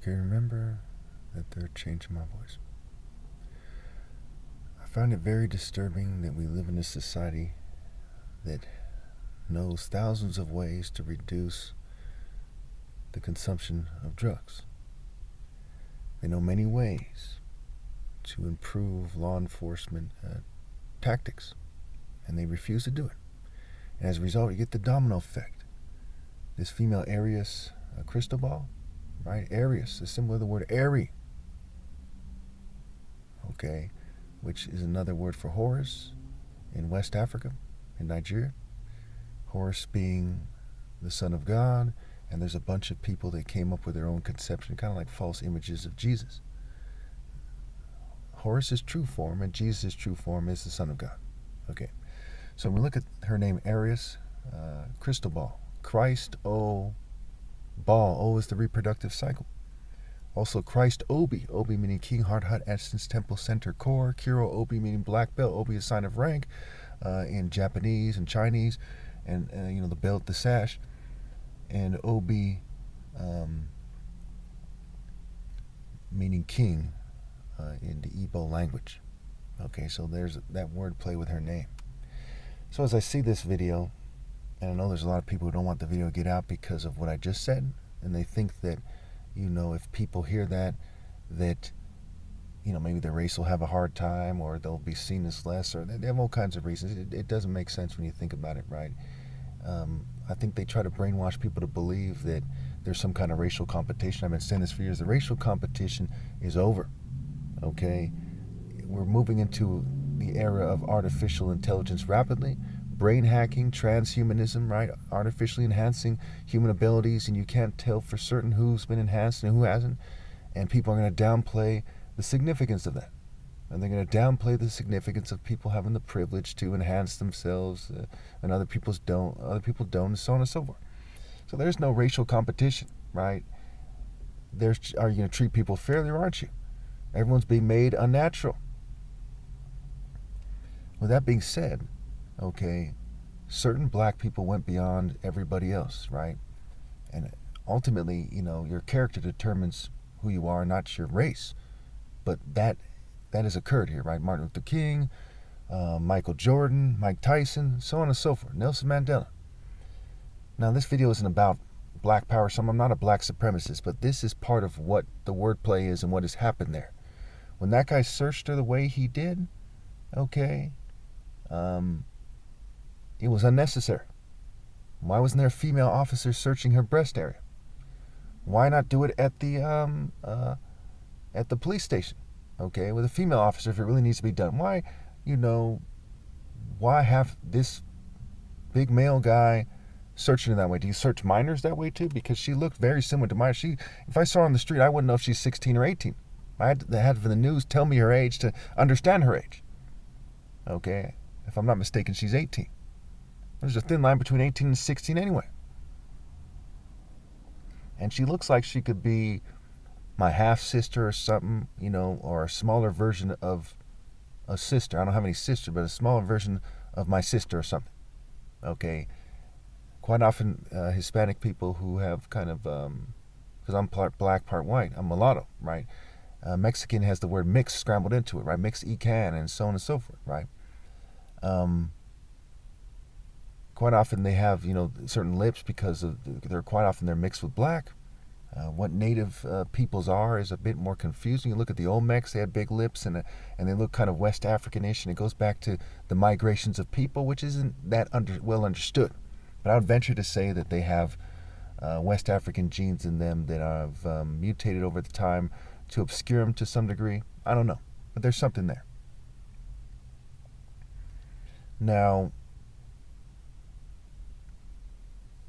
can remember that they're changing my voice. I find it very disturbing that we live in a society that knows thousands of ways to reduce the consumption of drugs. They know many ways to improve law enforcement tactics, and they refuse to do it. And as a result, you get the domino effect. This female Arias Cristobal, right? Arias, the symbol of the word airy, okay, which is another word for Horus in West Africa, in Nigeria. Horus being the son of God, and there's a bunch of people that came up with their own conception, kind of like false images of Jesus. Horus' true form and Jesus' true form is the Son of God. Okay, so when we look at her name, Arias Cristobal, Christ O Ball, O is the reproductive cycle. Also Christ Obi, Obi meaning King, Heart, Hut, Essence, Temple, Center, Core, Kiro Obi meaning black belt, Obi is sign of rank in Japanese and Chinese, and the belt, the sash, and Obi meaning king in the Igbo language. Okay, so there's that word play with her name. So as I see this video, and I know there's a lot of people who don't want the video to get out because of what I just said, and they think that, if people hear that maybe their race will have a hard time, or they'll be seen as less, or they have all kinds of reasons. It doesn't make sense when you think about it, right? I think they try to brainwash people to believe that there's some kind of racial competition. I've been saying this for years. The racial competition is over, okay? We're moving into the era of artificial intelligence rapidly, brain hacking, transhumanism, right? Artificially enhancing human abilities, and you can't tell for certain who's been enhanced and who hasn't. And people are going to downplay the significance of that. And they're going to downplay the significance of people having the privilege to enhance themselves, and other people don't, and so on and so forth. So there's no racial competition, right? Are you going to treat people fairly, or aren't you? Everyone's being made unnatural. With that being said, okay, certain black people went beyond everybody else, right? And ultimately, your character determines who you are, not your race. But that has occurred here, right? Martin Luther King, Michael Jordan, Mike Tyson, so on and so forth, Nelson Mandela. Now, this video isn't about black power, so I'm not a black supremacist, but this is part of what the wordplay is and what has happened there. When that guy searched her the way he did, okay, it was unnecessary. Why wasn't there a female officer searching her breast area? Why not do it at the police station, okay, with a female officer if it really needs to be done? Why have this big male guy searching her that way? Do you search minors that way too? Because she looked very similar to mine. If I saw her on the street, I wouldn't know if she's 16 or 18. I had for the news tell me her age to understand her age. Okay, if I'm not mistaken, she's 18. There's a thin line between 18 and 16 anyway. And she looks like she could be my half-sister or something, or a smaller version of a sister. I don't have any sister, but a smaller version of my sister or something. Okay. Quite often, Hispanic people who have kind of, because I'm part black, part white, I'm mulatto, right? Mexican has the word mix scrambled into it, right? Mexican, and so on and so forth, right? Quite often they have, certain lips because they're mixed with black. What native peoples are is a bit more confusing. You look at the Olmecs, they had big lips, and they look kind of West African-ish, and it goes back to the migrations of people, which isn't that well understood. But I would venture to say that they have West African genes in them that have mutated over the time to obscure them to some degree. I don't know, but there's something there. Now,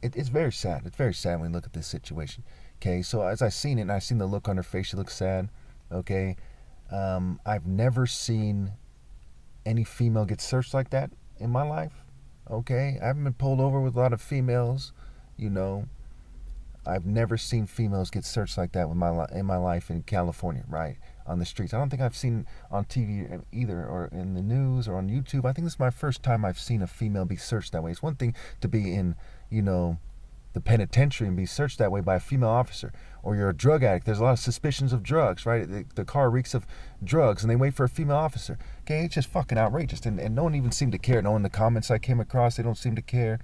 it's very sad. It's very sad when you look at this situation. Okay, so as I seen it, and I seen the look on her face, she looks sad. Okay, I've never seen any female get searched like that in my life. Okay, I haven't been pulled over with a lot of females. I've never seen females get searched like that in my life in California, right, on the streets. I don't think I've seen on TV either, or in the news, or on YouTube. I think this is my first time I've seen a female be searched that way. It's one thing to be in, the penitentiary and be searched that way by a female officer. Or you're a drug addict. There's a lot of suspicions of drugs, right? The car reeks of drugs, and they wait for a female officer. Okay, it's just fucking outrageous. And no one even seemed to care. No one in the comments I came across, they don't seem to care.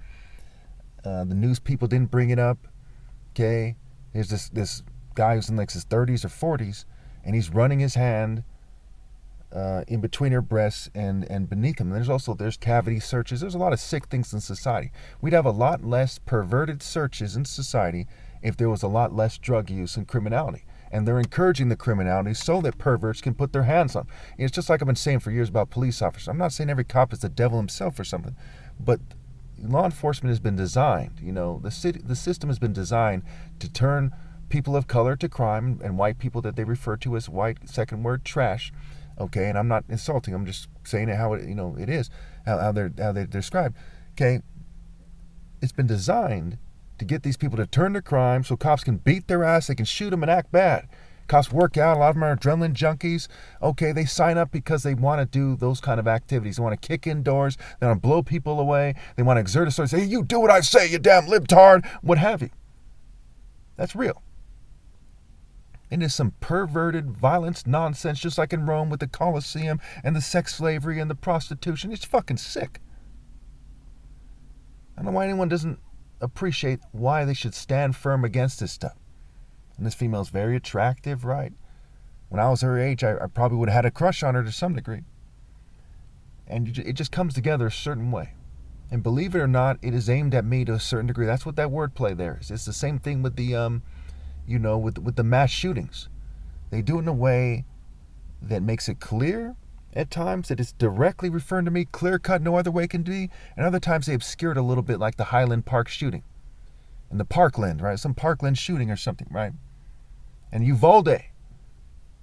The news people didn't bring it up. Okay, there's this guy who's in like his 30s or 40s, and he's running his hand in between her breasts and beneath them. And there's cavity searches. There's a lot of sick things in society. We'd have a lot less perverted searches in society if there was a lot less drug use and criminality. And they're encouraging the criminality so that perverts can put their hands on them. It's just like I've been saying for years about police officers. I'm not saying every cop is the devil himself or something, but law enforcement has been designed, the system has been designed to turn people of color to crime, and white people that they refer to as white, second word, trash. Okay, and I'm not insulting. I'm just saying it how it is, how they're described. Okay, it's been designed to get these people to turn to crime so cops can beat their ass, they can shoot them and act bad. Cops work out, a lot of them are adrenaline junkies. Okay, they sign up because they want to do those kind of activities. They want to kick in doors, they want to blow people away, they want to exert authority, say, hey, you do what I say, you damn libtard, what have you. That's real. It is some perverted violence nonsense, just like in Rome with the Colosseum and the sex slavery and the prostitution. It's fucking sick. I don't know why anyone doesn't appreciate why they should stand firm against this stuff. And this female's very attractive, right? When I was her age, I probably would have had a crush on her to some degree. And it just comes together a certain way. And believe it or not, it is aimed at me to a certain degree. That's what that wordplay there is. It's the same thing with the, with the mass shootings. They do it in a way that makes it clear at times that it's directly referring to me, clear cut, no other way can be. And other times they obscure it a little bit, like the Highland Park shooting. And the Parkland, right? Some Parkland shooting or something, right? And Uvalde.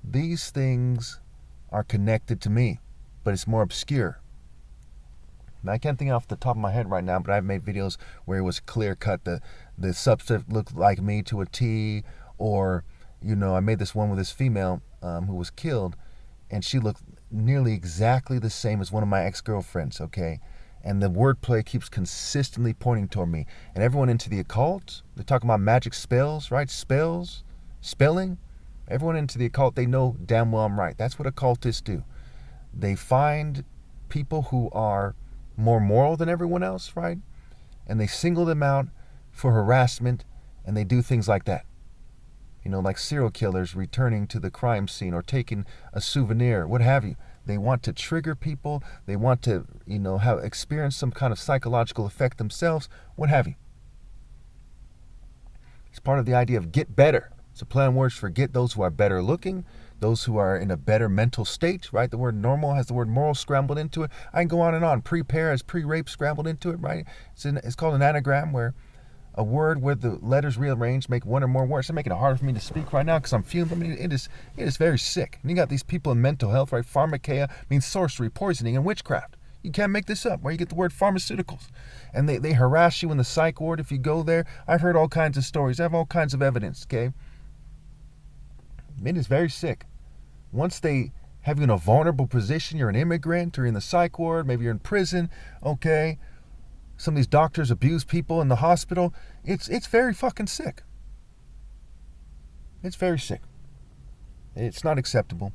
These things are connected to me, but it's more obscure. Now, I can't think off the top of my head right now, but I've made videos where it was clear cut. The subject looked like me to a T, or, I made this one with this female who was killed, and she looked nearly exactly the same as one of my ex-girlfriends, okay? And the wordplay keeps consistently pointing toward me. And everyone into the occult, they're talking about magic spells, right? Spells, spelling. Everyone into the occult, they know damn well I'm right. That's what occultists do. They find people who are more moral than everyone else, right? And they single them out for harassment, and they do things like that. Like serial killers returning to the crime scene or taking a souvenir, what have you. They want to trigger people. They want to, experience some kind of psychological effect themselves, what have you. It's part of the idea of get better. It's a play on words for get those who are better looking, those who are in a better mental state, right? The word normal has the word moral scrambled into it. I can go on and on. Prepare has pre-rape scrambled into it, right? It's called an anagram, where a word where the letters rearranged make one or more words. It's making it harder for me to speak right now because I'm feeling. It is very sick. And you got these people in mental health, right? Pharmakeia means sorcery, poisoning, and witchcraft. You can't make this up. Where you get the word pharmaceuticals, and they harass you in the psych ward if you go there. I've heard all kinds of stories. I have all kinds of evidence. Okay, it is very sick. Once they have you in a vulnerable position, you're an immigrant, or you're in the psych ward, maybe you're in prison. Okay. Some of these doctors abuse people in the hospital. It's very fucking sick. It's very sick. It's not acceptable.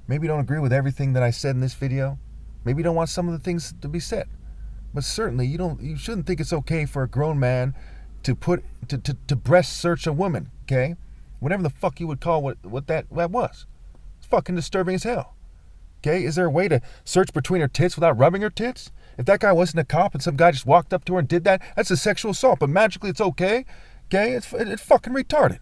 Maybe you don't agree with everything that I said in this video. Maybe you don't want some of the things to be said. But certainly you shouldn't think it's okay for a grown man to breast search a woman, okay? Whatever the fuck you would call what that was. It's fucking disturbing as hell. Okay? Is there a way to search between her tits without rubbing her tits? If that guy wasn't a cop and some guy just walked up to her and did that, that's a sexual assault. But magically it's okay. Okay? It's fucking retarded.